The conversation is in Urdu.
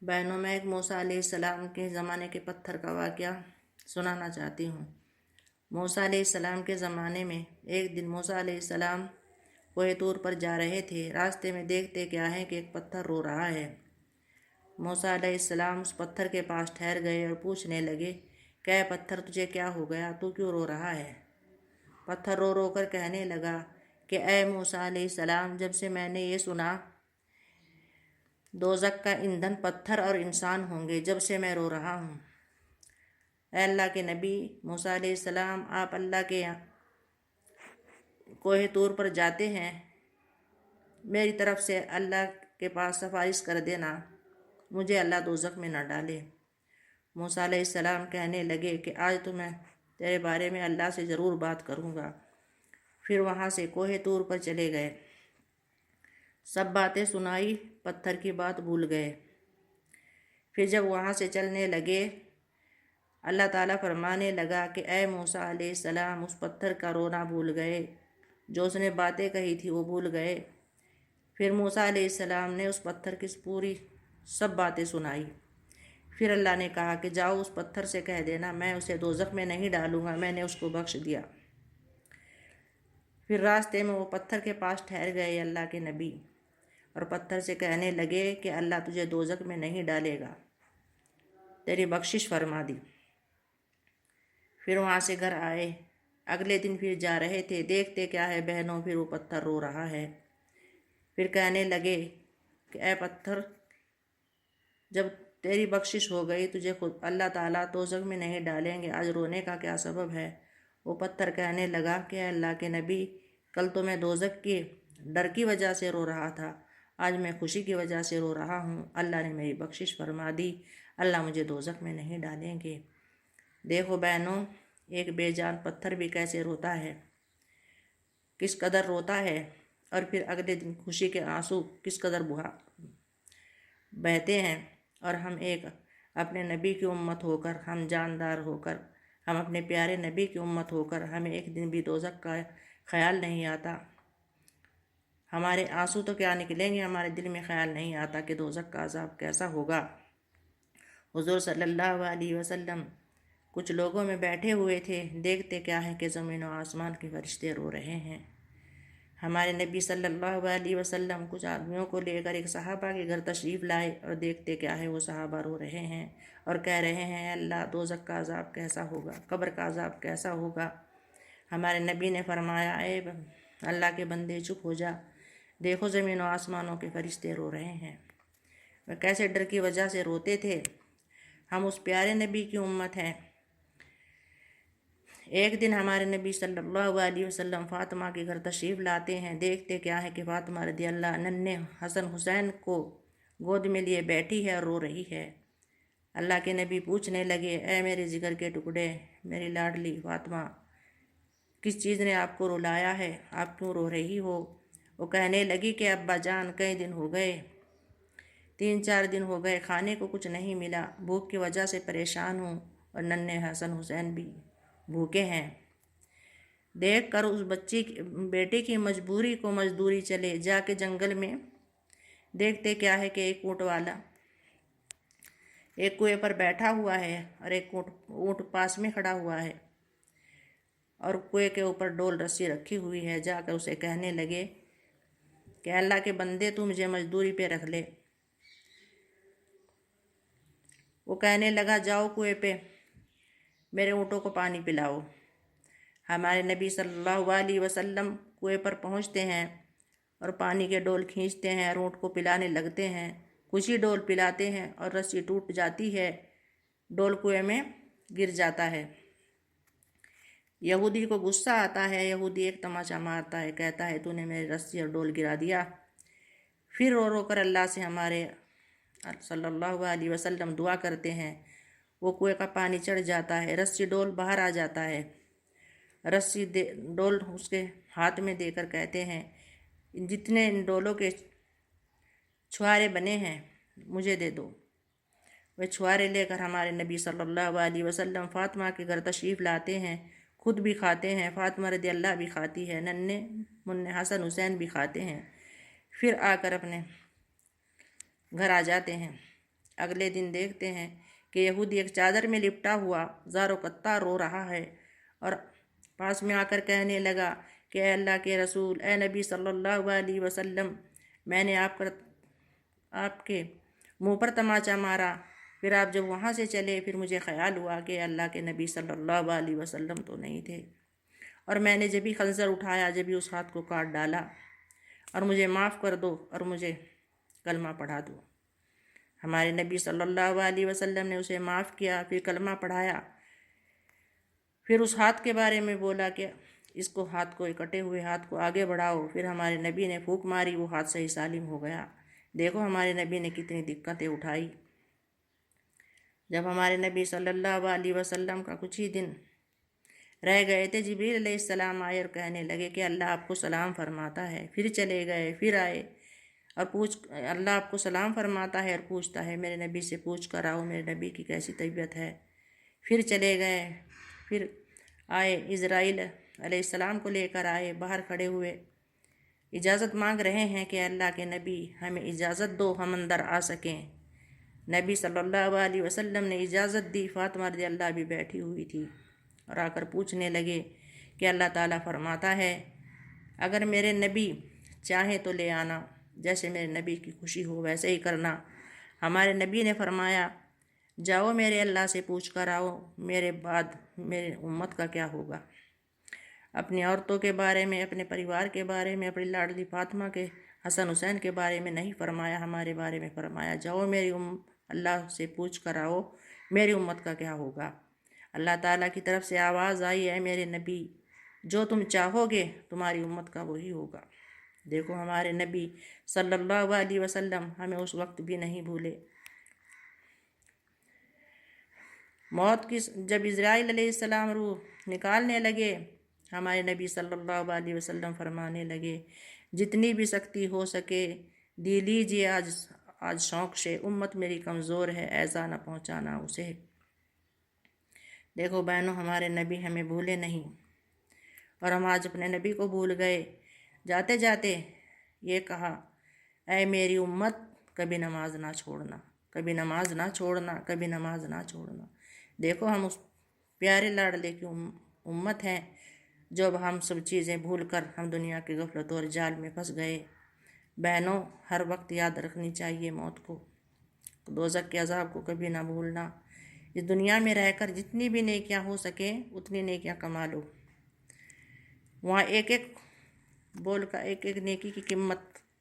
بہنوں، میں ایک موسیٰ علیہ السلام کے زمانے کے پتھر کا واقعہ سنانا چاہتی ہوں۔ موسیٰ علیہ السلام کے زمانے میں ایک دن موسیٰ علیہ السلام کوہ طور پر جا رہے تھے۔ راستے میں دیکھتے کیا ہے کہ ایک پتھر رو رہا ہے۔ موسیٰ علیہ السلام اس پتھر کے پاس ٹھہر گئے اور پوچھنے لگے کہ اے پتھر، تجھے کیا ہو گیا؟ تو کیوں رو رہا ہے؟ پتھر رو رو کر کہنے لگا کہ اے موسیٰ علیہ السلام، جب سے میں نے یہ سنا دوزخ کا ایندھن پتھر اور انسان ہوں گے، جب سے میں رو رہا ہوں۔ اے اللہ کے نبی موسیٰ علیہ السلام، آپ اللہ کے کوہ طور پر جاتے ہیں، میری طرف سے اللہ کے پاس سفارش کر دینا، مجھے اللہ دوزخ میں نہ ڈالے۔ موسیٰ علیہ السلام کہنے لگے کہ آج تو میں تیرے بارے میں اللہ سے ضرور بات کروں گا۔ پھر وہاں سے کوہ طور پر چلے گئے۔ سب باتیں سنائی، پتھر کی بات بھول گئے۔ پھر جب وہاں سے چلنے لگے، اللہ تعالیٰ فرمانے لگا کہ اے موسیٰ علیہ السلام، اس پتھر کا رونا بھول گئے، جو اس نے باتیں کہی تھی وہ بھول گئے۔ پھر موسیٰ علیہ السلام نے اس پتھر کی پوری سب باتیں سنائی۔ پھر اللہ نے کہا کہ جاؤ اس پتھر سے کہہ دینا میں اسے دوزخ میں نہیں ڈالوں گا، میں نے اس کو بخش دیا۔ پھر راستے میں وہ پتھر کے پاس ٹھہر گئے اللہ کے نبی، اور پتھر سے کہنے لگے کہ اللہ تجھے دوزخ میں نہیں ڈالے گا، تیری بخشش فرما دی۔ پھر وہاں سے گھر آئے۔ اگلے دن پھر جا رہے تھے، دیکھتے کیا ہے بہنوں، پھر وہ پتھر رو رہا ہے۔ پھر کہنے لگے کہ اے پتھر، جب تیری بخشش ہو گئی، تجھے خود اللہ تعالیٰ دوزخ میں نہیں ڈالیں گے، آج رونے کا کیا سبب ہے؟ وہ پتھر کہنے لگا کہ اے اللہ کے نبی، کل تو میں دوزخ کے ڈر کی وجہ سے رو رہا تھا، آج میں خوشی کی وجہ سے رو رہا ہوں، اللہ نے میری بخشش فرما دی، اللہ مجھے دوزخ میں نہیں ڈالیں گے۔ دیکھو بہنوں، ایک بے جان پتھر بھی کیسے روتا ہے، کس قدر روتا ہے، اور پھر اگلے دن خوشی کے آنسو کس قدر بہتے ہیں۔ اور ہم ایک اپنے نبی کی امت ہو کر، ہم جاندار ہو کر، ہم اپنے پیارے نبی کی امت ہو کر، ہمیں ایک دن بھی دوزخ کا خیال نہیں آتا۔ ہمارے آنسو تو کیا نکلیں گے، ہمارے دل میں خیال نہیں آتا کہ دوزخ کا عذاب کیسا ہوگا۔ حضور صلی اللہ علیہ وسلم کچھ لوگوں میں بیٹھے ہوئے تھے، دیکھتے کیا ہے کہ زمین و آسمان کے فرشتے رو رہے ہیں۔ ہمارے نبی صلی اللہ علیہ وسلم کچھ آدمیوں کو لے کر ایک صحابہ کے گھر تشریف لائے، اور دیکھتے کیا ہے وہ صحابہ رو رہے ہیں اور کہہ رہے ہیں اے اللہ، دوزخ کا عذاب کیسا ہوگا، قبر کا عذاب کیسا ہوگا۔ ہمارے نبی نے فرمایا اے اللہ کے بندے، چپ ہو جا، دیکھو زمین و آسمانوں کے فرشتے رو رہے ہیں۔ وہ کیسے ڈر کی وجہ سے روتے تھے۔ ہم اس پیارے نبی کی امت ہیں۔ ایک دن ہمارے نبی صلی اللہ علیہ وسلم فاطمہ کے گھر تشریف لاتے ہیں، دیکھتے کیا ہے کہ فاطمہ رضی اللہ ننھے حسن حسین کو گود میں لیے بیٹھی ہے اور رو رہی ہے۔ اللہ کے نبی پوچھنے لگے اے میرے جگر کے ٹکڑے، میری لاڈلی فاطمہ، کس چیز نے آپ کو رلایا ہے، آپ کیوں رو رہی ہو؟ وہ کہنے لگی کہ ابا جان، کئی دن ہو گئے، 3-4 دن ہو گئے، کھانے کو کچھ نہیں ملا، بھوک کی وجہ سے پریشان ہوں، اور ننھے حسن حسین بھی بھوکے ہیں۔ دیکھ کر اس بیٹے کی مجبوری کو مزدوری چلے، جا کے جنگل میں دیکھتے کیا ہے کہ ایک اونٹ والا ایک کنویں پر بیٹھا ہوا ہے، اور ایک اونٹ پاس میں کھڑا ہوا ہے، اور کنویں کے اوپر ڈول رسی رکھی ہوئی ہے۔ جا کر اسے کہنے لگے کہ اللہ کے بندے، تو مجھے مزدوری پہ رکھ لے۔ وہ کہنے لگا جاؤ کنویں پہ میرے اونٹوں کو پانی پلاؤ۔ ہمارے نبی صلی اللہ علیہ وسلم کنویں پر پہنچتے ہیں اور پانی کے ڈول کھینچتے ہیں اور اونٹ کو پلانے لگتے ہیں۔ کچھ ہی ڈول پلاتے ہیں اور رسی ٹوٹ جاتی ہے، ڈول کنویں میں گر جاتا ہے۔ یہودی کو غصہ آتا ہے، یہودی ایک تماچا مارتا ہے، کہتا ہے تو نے میری رسی اور ڈول گرا دیا۔ پھر رو رو کر اللہ سے ہمارے صلی اللہ علیہ وسلم دعا کرتے ہیں، وہ کنویں کا پانی چڑھ جاتا ہے، رسی ڈول باہر آ جاتا ہے۔ رسی ڈول اس کے ہاتھ میں دے کر کہتے ہیں جتنے ان ڈولوں کے چھوارے بنے ہیں مجھے دے دو۔ وہ چھوارے لے کر ہمارے نبی صلی اللہ علیہ وسلم فاطمہ کے گھر تشریف لاتے ہیں، خود بھی کھاتے ہیں، فاطمہ رضی اللہ بھی کھاتی ہے، ننھے منھے حسن حسین بھی کھاتے ہیں، پھر آ کر اپنے گھر آ جاتے ہیں۔ اگلے دن دیکھتے ہیں کہ یہودی ایک چادر میں لپٹا ہوا زار و قطع رو رہا ہے اور پاس میں آ کر کہنے لگا کہ اے اللہ کے رسول، اے نبی صلی اللہ علیہ وسلم، میں نے آپ کے منہ پر تماچا مارا۔ پھر آپ جب وہاں سے چلے، پھر مجھے خیال ہوا کہ اللہ کے نبی صلی اللہ علیہ وسلم تو نہیں تھے، اور میں نے جبھی خنجر اٹھایا، جبھی اس ہاتھ کو کاٹ ڈالا، اور مجھے معاف کر دو اور مجھے کلمہ پڑھا دو۔ ہمارے نبی صلی اللہ علیہ وسلم نے اسے معاف کیا، پھر کلمہ پڑھایا، پھر اس ہاتھ کے بارے میں بولا کہ اس کو کٹے ہوئے ہاتھ کو آگے بڑھاؤ۔ پھر ہمارے نبی نے پھونک ماری، وہ ہاتھ صحیح سالم ہو گیا۔ دیکھو ہمارے نبی نے کتنی دقتیں اٹھائی۔ جب ہمارے نبی صلی اللہ علیہ وسلم کا کچھ ہی دن رہ گئے تھے، جبریل علیہ السلام آئے اور کہنے لگے کہ اللہ آپ کو سلام فرماتا ہے۔ پھر چلے گئے، پھر آئے اور اللہ آپ کو سلام فرماتا ہے اور پوچھتا ہے میرے نبی سے پوچھ کر آؤ میرے نبی کی کیسی طبیعت ہے۔ پھر چلے گئے، پھر آئے، اسرائیل علیہ السلام کو لے کر آئے، باہر کھڑے ہوئے، اجازت مانگ رہے ہیں کہ اللہ کے نبی ہمیں اجازت دو، ہم اندر آ سکیں۔ نبی صلی اللہ علیہ وسلم نے اجازت دی۔ فاطمہ رضی اللہ بھی بیٹھی ہوئی تھی اور آ کر پوچھنے لگے کہ اللہ تعالیٰ فرماتا ہے اگر میرے نبی چاہیں تو لے آنا، جیسے میرے نبی کی خوشی ہو ویسے ہی کرنا۔ ہمارے نبی نے فرمایا جاؤ میرے اللہ سے پوچھ کر آؤ، میرے بعد میرے امت کا کیا ہوگا۔ اپنی عورتوں کے بارے میں، اپنے پریوار کے بارے میں، اپنی لاڈلی فاطمہ کے حسن حسین کے بارے میں نہیں فرمایا، ہمارے بارے میں فرمایا جاؤ میری اللہ سے پوچھ کر آؤ میری امت کا کیا ہوگا۔ اللہ تعالیٰ کی طرف سے آواز آئی اے میرے نبی جو تم چاہو گے تمہاری امت کا وہی ہوگا۔ دیکھو ہمارے نبی صلی اللہ علیہ وسلم ہمیں اس وقت بھی نہیں بھولے۔ موت کی جب اسرائیل علیہ السلام روح نکالنے لگے، ہمارے نبی صلی اللہ علیہ وسلم فرمانے لگے جتنی بھی سختی ہو سکے دی لیجیے، آج شوق سے، امت میری کمزور ہے، ایسا نہ پہنچانا اسے۔ دیکھو بہنوں، ہمارے نبی ہمیں بھولے نہیں اور ہم آج اپنے نبی کو بھول گئے۔ جاتے جاتے یہ کہا اے میری امت کبھی نماز نہ چھوڑنا، کبھی نماز نہ چھوڑنا، کبھی نماز نہ چھوڑنا۔ دیکھو ہم اس پیارے لاڈلے کی امت ہیں جو اب ہم سب چیزیں بھول کر ہم دنیا کی غفلت اور جال میں پھنس گئے۔ بہنوں، ہر وقت یاد رکھنی چاہیے موت کو، دوزخ کے عذاب کو کبھی نہ بھولنا۔ اس دنیا میں رہ کر جتنی بھی نیکیاں ہو سکیں اتنی نیکیاں کما لو، وہاں ایک ایک بول کا، ایک ایک نیکی کی قیمت